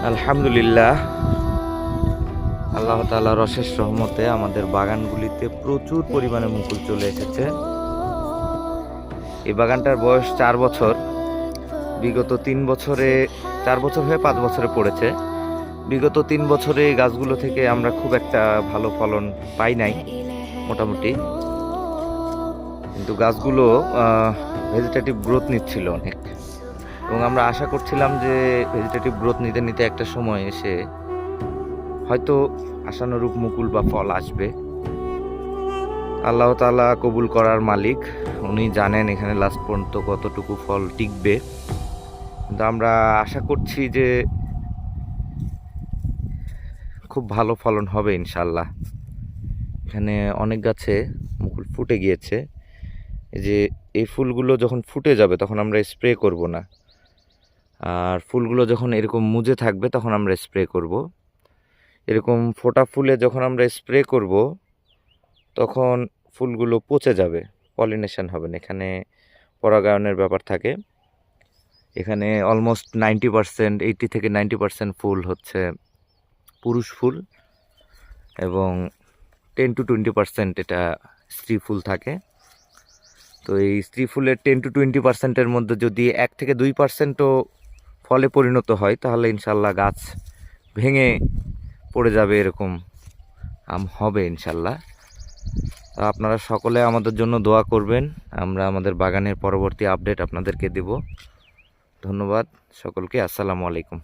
আলহামদুলিল্লাহ, আল্লাহ তাআলার অশেষ রহমতে আমাদের বাগানগুলিতে প্রচুর পরিমাণে মুকুল চলে এসেছে। এই বাগানটার বয়স 4 বছর। বিগত 3 বছরে 4 বছর হয়ে 5 বছরে পড়েছে। বিগত 3 বছরে এই গাছগুলো থেকে আমরা খুব একটা ভালো ফলন পাই নাই মোটামুটি, কিন্তু গাছগুলো ভেজিটেটিভ গ্রোথ নিচ্ছিল অনেক, এবং আমরা আশা করছিলাম যে ভেজিটেটিভ গ্রোথ নিতে নিতে একটা সময় এসে হয়তো আশানুরূপ মুকুল বা ফল আসবে। আল্লাহ তাআলা কবুল করার মালিক, উনি জানেন এখানে লাস্ট পর্যন্ত কতটুকু ফল টিকবে, কিন্তু আমরা আশা করছি যে খুব ভালো ফলন হবে ইনশাল্লাহ। এখানে অনেক গাছে মুকুল ফুটে গিয়েছে। এই যে এই ফুলগুলো যখন ফুটে যাবে তখন আমরা স্প্রে করব না, আর ফুলগুলো যখন এরকম মুজে থাকবে তখন আমরা স্প্রে করব। এরকম ফোটা ফুলে যখন আমরা স্প্রে করব তখন ফুলগুলো পচে যাবে, পলিনেশন হবে না, এখানে পরাগায়নের ব্যাপার থাকে। এখানে অলমোস্ট 90%, 80 থেকে 90% ফুল হচ্ছে পুরুষ ফুল, এবং 10 to 20% এটা স্ত্রী ফুল থাকে। তো এই স্ত্রী ফুলের 10 to 20%-এর মধ্যে যদি 1 থেকে 2%ও ফলে পরিণত হয় তাহলে ইনশাল্লাহ গাছ ভেঙে পড়ে যাবে, এরকম আম হবে ইনশাল্লাহ। আপনারা সকলে আমাদের জন্য দোয়া করবেন, আমরা আমাদের বাগানের পরবর্তী আপডেট আপনাদেরকে দেব। ধন্যবাদ সকলকে, আসসালামু আলাইকুম।